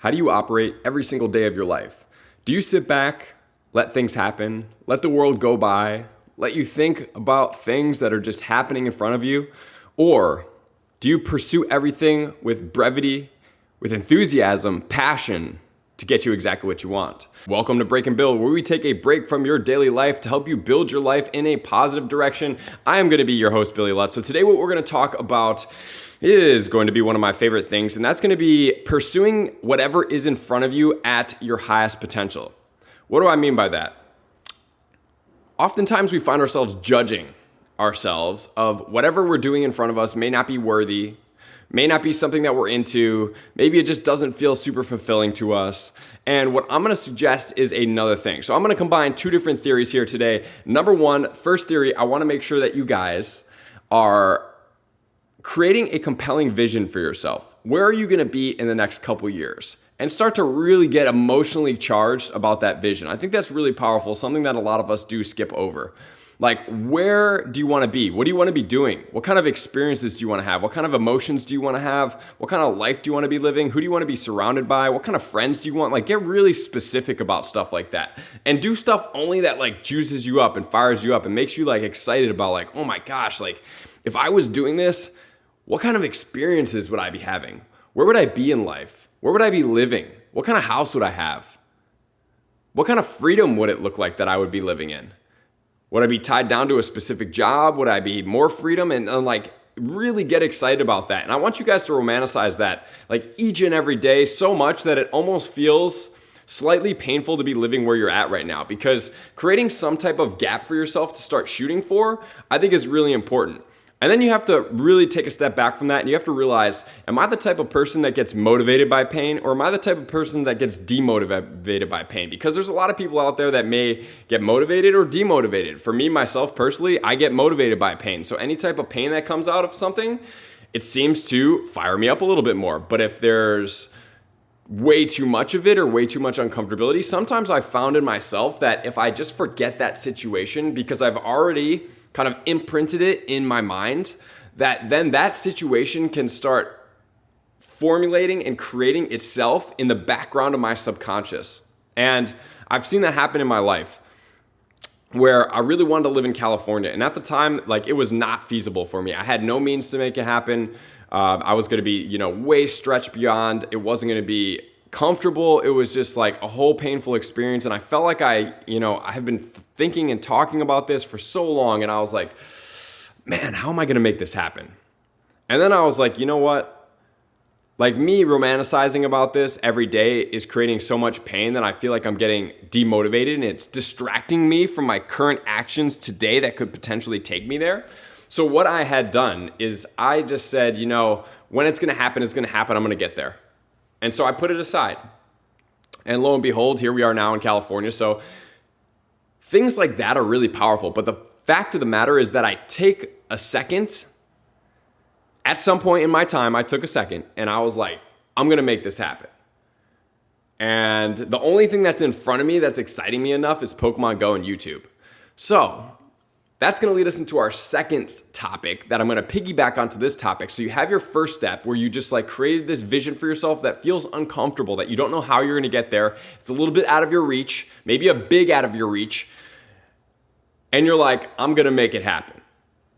How do you operate every single day of your life? Do you sit back, let things happen, let the world go by, let you think about things that are just happening in front of you? Or do you pursue everything with brevity, with enthusiasm, passion to get you exactly what you want? Welcome to Break and Build, where we take a break from your daily life to help you build your life in a positive direction. I am going to be your host, Billy Lutz. So today what we're going to talk about is going to be one of my favorite things, and that's going to be pursuing whatever is in front of you at your highest potential. What do I mean by that? Oftentimes we find ourselves judging ourselves of whatever we're doing in front of us may not be worthy, may not be something that we're into, maybe it just doesn't feel super fulfilling to us. And what I'm going to suggest is another thing. So I'm going to combine two different theories here today. Number one, first theory, I want to make sure that you guys are creating a compelling vision for yourself. Where are you going to be in the next couple years? And start to really get emotionally charged about that vision. I think that's really powerful, something that a lot of us do skip over. Like, where do you want to be? What do you want to be doing? What kind of experiences do you want to have? What kind of emotions do you want to have? What kind of life do you want to be living? Who do you want to be surrounded by? What kind of friends do you want? Like, get really specific about stuff like that. And do stuff only that like juices you up and fires you up and makes you like excited about like, oh my gosh, like if I was doing this, what kind of experiences would I be having? Where would I be in life? Where would I be living? What kind of house would I have? What kind of freedom would it look like that I would be living in? Would I be tied down to a specific job? Would I be more freedom? And like really get excited about that. And I want you guys to romanticize that like each and every day so much that it almost feels slightly painful to be living where you're at right now, because creating some type of gap for yourself to start shooting for, I think is really important. And then you have to really take a step back from that and you have to realize, am I the type of person that gets motivated by pain, or am I the type of person that gets demotivated by pain? Because there's a lot of people out there that may get motivated or demotivated. For me, myself personally, I get motivated by pain. So any type of pain that comes out of something, it seems to fire me up a little bit more. But if there's way too much of it or way too much uncomfortability, sometimes I've found in myself that if I just forget that situation because I've already kind of imprinted it in my mind, that then that situation can start formulating and creating itself in the background of my subconscious. And I've seen that happen in my life where I really wanted to live in California. And at the time, like it was not feasible for me. I had no means to make it happen. I was going to be, way stretched beyond. It wasn't going to be comfortable. It was just like a whole painful experience. And I felt like I have been thinking and talking about this for so long. And I was like, man, how am I going to make this happen? And then I was like, you know what? Like me romanticizing about this every day is creating so much pain that I feel like I'm getting demotivated and it's distracting me from my current actions today that could potentially take me there. So what I had done is I just said, when it's going to happen, it's going to happen. I'm going to get there. And so I put it aside. And lo and behold, here we are now in California. So things like that are really powerful. But the fact of the matter is that I take a second. At some point in my time, I took a second and I was like, I'm going to make this happen. And the only thing that's in front of me that's exciting me enough is Pokemon Go and YouTube. So that's going to lead us into our second topic that I'm going to piggyback onto this topic. So you have your first step where you just like created this vision for yourself that feels uncomfortable, that you don't know how you're going to get there. It's a little bit out of your reach, maybe a big out of your reach. And you're like, I'm going to make it happen,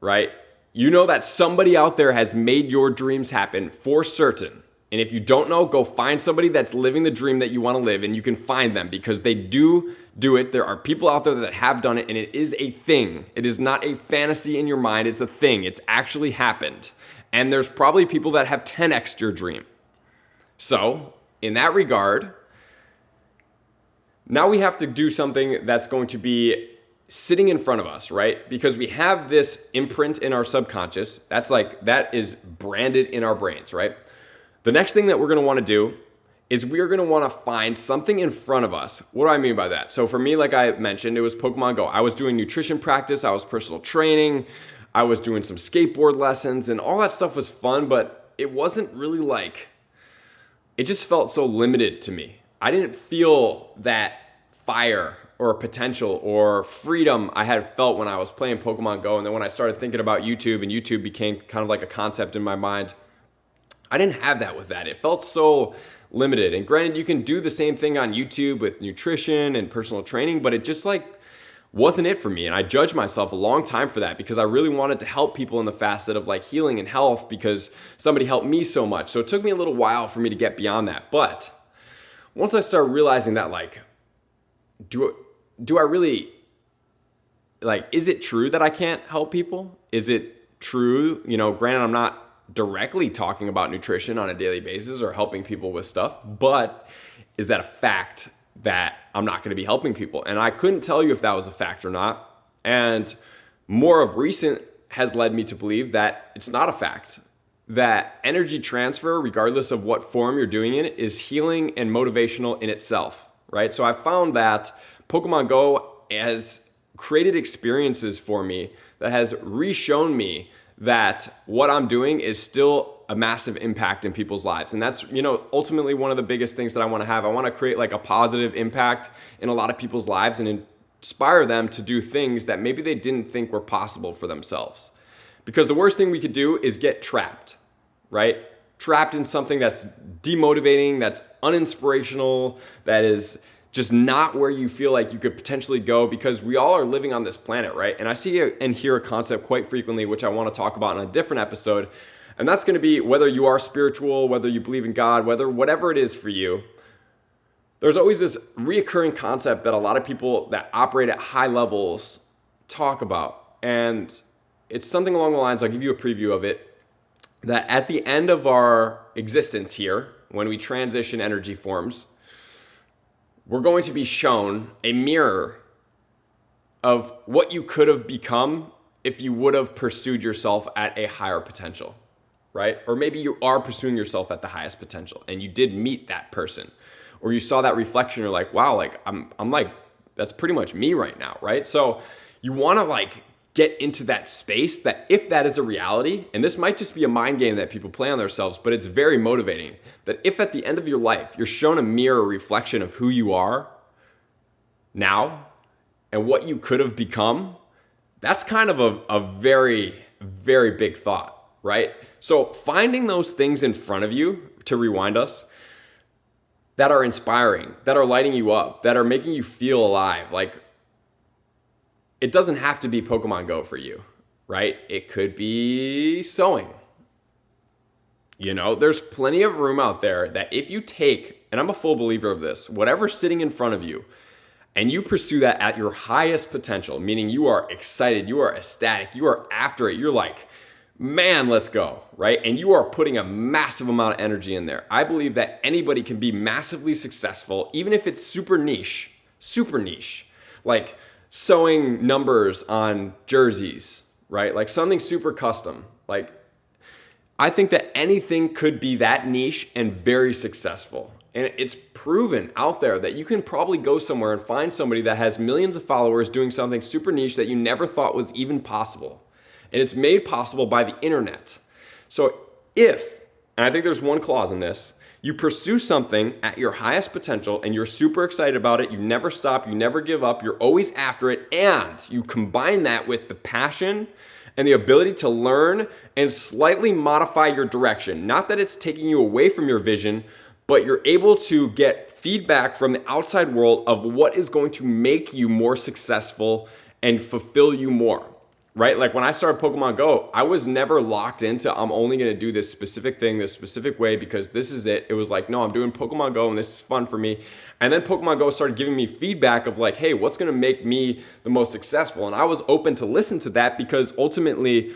right? You know that somebody out there has made your dreams happen for certain. And if you don't know, go find somebody that's living the dream that you want to live, and you can find them because they do it. There are people out there that have done it, and it is a thing. It is not a fantasy in your mind. It's a thing. It's actually happened. And there's probably people that have 10x'd your dream. So in that regard, now we have to do something that's going to be sitting in front of us, right? Because we have this imprint in our subconscious. That is branded in our brains, right? The next thing that we're going to want to do is we are going to want to find something in front of us. What do I mean by that? So for me, like I mentioned, it was Pokemon Go. I was doing nutrition practice. I was personal training. I was doing some skateboard lessons, and all that stuff was fun, but it wasn't really like, it just felt so limited to me. I didn't feel that fire or potential or freedom I had felt when I was playing Pokemon Go. And then when I started thinking about YouTube and YouTube became kind of like a concept in my mind, I didn't have that with that. It felt so limited. And granted, you can do the same thing on YouTube with nutrition and personal training, but it just like wasn't it for me. And I judged myself a long time for that because I really wanted to help people in the facet of like healing and health because somebody helped me so much. So it took me a little while for me to get beyond that. But once I started realizing that, like, do I really, like, is it true that I can't help people? Is it true, granted, I'm not directly talking about nutrition on a daily basis or helping people with stuff, but is that a fact that I'm not going to be helping people? And I couldn't tell you if that was a fact or not. And more of recent has led me to believe that it's not a fact, that energy transfer, regardless of what form you're doing it, is healing and motivational in itself, right? So I found that Pokemon Go has created experiences for me that has re-shown me that what I'm doing is still a massive impact in people's lives. And that's, ultimately one of the biggest things that I want to have. I want to create like a positive impact in a lot of people's lives and inspire them to do things that maybe they didn't think were possible for themselves. Because the worst thing we could do is get trapped, right? Trapped in something that's demotivating, that's uninspirational, that is just not where you feel like you could potentially go, because we all are living on this planet, right? And I see and hear a concept quite frequently, which I want to talk about in a different episode. And that's going to be whether you are spiritual, whether you believe in God, whatever it is for you. There's always this reoccurring concept that a lot of people that operate at high levels talk about. And it's something along the lines, I'll give you a preview of it, that at the end of our existence here, when we transition energy forms, we're going to be shown a mirror of what you could have become if you would have pursued yourself at a higher potential, right? Or maybe you are pursuing yourself at the highest potential and you did meet that person, or you saw that reflection, you're like, wow, like I'm like, that's pretty much me right now, right? So you want to like get into that space that if that is a reality, and this might just be a mind game that people play on themselves, but it's very motivating, that if at the end of your life, you're shown a mirror reflection of who you are now and what you could have become, that's kind of a very, very big thought, right? So finding those things in front of you, to rewind us, that are inspiring, that are lighting you up, that are making you feel alive, like, it doesn't have to be Pokemon Go for you, right? It could be sewing. There's plenty of room out there that if you take, and I'm a full believer of this, whatever's sitting in front of you, and you pursue that at your highest potential, meaning you are excited, you are ecstatic, you are after it, you're like, man, let's go, right? And you are putting a massive amount of energy in there. I believe that anybody can be massively successful, even if it's super niche, like sewing numbers on jerseys, right? Like something super custom. Like, I think that anything could be that niche and very successful. And it's proven out there that you can probably go somewhere and find somebody that has millions of followers doing something super niche that you never thought was even possible. And it's made possible by the internet. So if, and I think there's one clause in this, you pursue something at your highest potential and you're super excited about it, you never stop, you never give up, you're always after it, and you combine that with the passion and the ability to learn and slightly modify your direction. Not that it's taking you away from your vision, but you're able to get feedback from the outside world of what is going to make you more successful and fulfill you more. Right? Like when I started Pokemon Go, I was never locked into, I'm only going to do this specific thing, this specific way, because this is it. It was like, no, I'm doing Pokemon Go and this is fun for me. And then Pokemon Go started giving me feedback of like, hey, what's going to make me the most successful? And I was open to listen to that because ultimately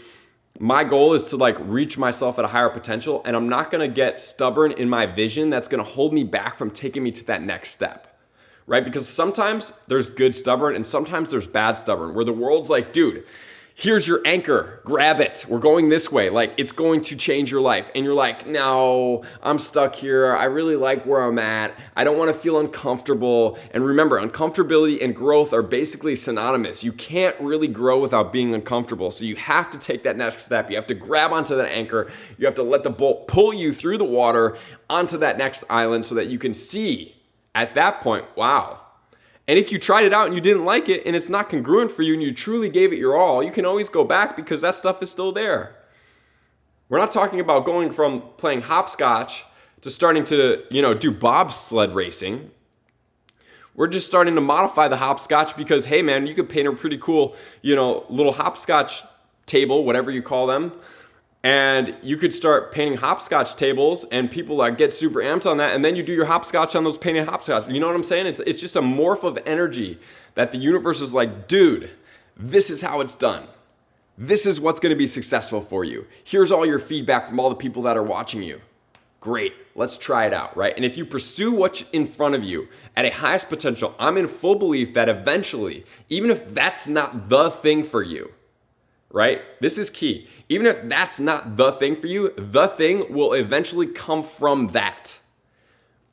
my goal is to like reach myself at a higher potential. And I'm not going to get stubborn in my vision that's going to hold me back from taking me to that next step. Right? Because sometimes there's good stubborn and sometimes there's bad stubborn, where the world's like, dude, here's your anchor, grab it. We're going this way. Like, it's going to change your life. And you're like, no, I'm stuck here. I really like where I'm at. I don't want to feel uncomfortable. And remember, uncomfortability and growth are basically synonymous. You can't really grow without being uncomfortable. So you have to take that next step. You have to grab onto that anchor. You have to let the boat pull you through the water onto that next island so that you can see at that point, wow. And if you tried it out and you didn't like it and it's not congruent for you and you truly gave it your all, you can always go back because that stuff is still there. We're not talking about going from playing hopscotch to starting to, do bobsled racing. We're just starting to modify the hopscotch because, hey man, you could paint a pretty cool, little hopscotch table, whatever you call them. And you could start painting hopscotch tables and people get super amped on that. And then you do your hopscotch on those painted hopscotch. You know what I'm saying? It's just a morph of energy that the universe is like, dude, this is how it's done. This is what's going to be successful for you. Here's all your feedback from all the people that are watching you. Great, let's try it out, right? And if you pursue what's in front of you at a highest potential, I'm in full belief that eventually, even if that's not the thing for you, right? This is key. Even if that's not the thing for you, the thing will eventually come from that.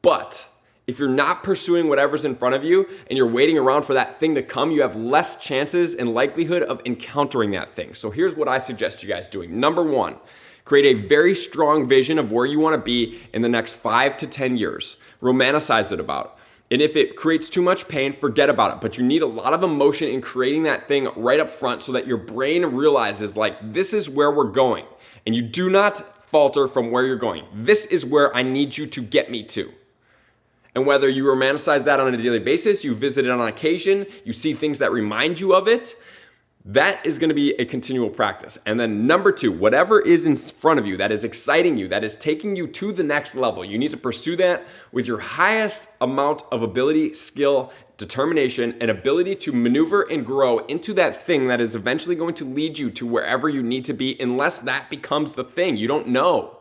But if you're not pursuing whatever's in front of you and you're waiting around for that thing to come, you have less chances and likelihood of encountering that thing. So here's what I suggest you guys doing. Number one, create a very strong vision of where you want to be in the next 5 to 10 years. Romanticize it about. And if it creates too much pain, forget about it. But you need a lot of emotion in creating that thing right up front so that your brain realizes this is where we're going. And you do not falter from where you're going. This is where I need you to get me to. And whether you romanticize that on a daily basis, you visit it on occasion, you see things that remind you of it, that is going to be a continual practice. And then number two, whatever is in front of you that is exciting you, that is taking you to the next level, you need to pursue that with your highest amount of ability, skill, determination, and ability to maneuver and grow into that thing that is eventually going to lead you to wherever you need to be, unless that becomes the thing. You don't know.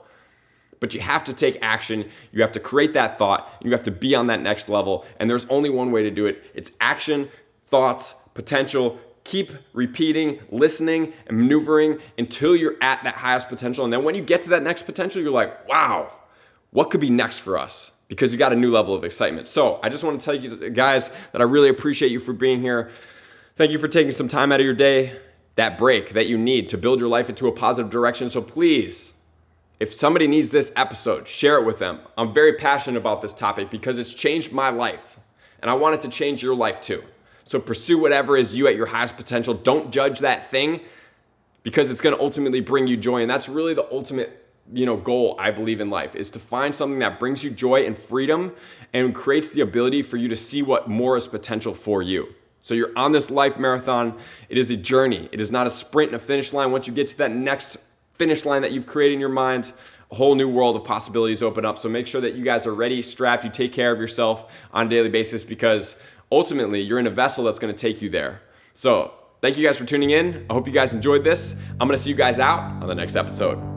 But you have to take action. You have to create that thought. You have to be on that next level. And there's only one way to do it. It's action, thoughts, potential. Keep repeating, listening, and maneuvering until you're at that highest potential. And then when you get to that next potential, you're like, wow, what could be next for us? Because you got a new level of excitement. So I just want to tell you guys that I really appreciate you for being here. Thank you for taking some time out of your day, that break that you need to build your life into a positive direction. So please, if somebody needs this episode, share it with them. I'm very passionate about this topic because it's changed my life. And I want it to change your life too. So pursue whatever is you at your highest potential. Don't judge that thing because it's going to ultimately bring you joy. And that's really the ultimate, goal I believe in life, is to find something that brings you joy and freedom and creates the ability for you to see what more is potential for you. So you're on this life marathon. It is a journey. It is not a sprint and a finish line. Once you get to that next finish line that you've created in your mind, a whole new world of possibilities open up. So make sure that you guys are ready, strapped, you take care of yourself on a daily basis, because ultimately you're in a vessel that's going to take you there. So thank you guys for tuning in. I hope you guys enjoyed this. I'm going to see you guys out on the next episode.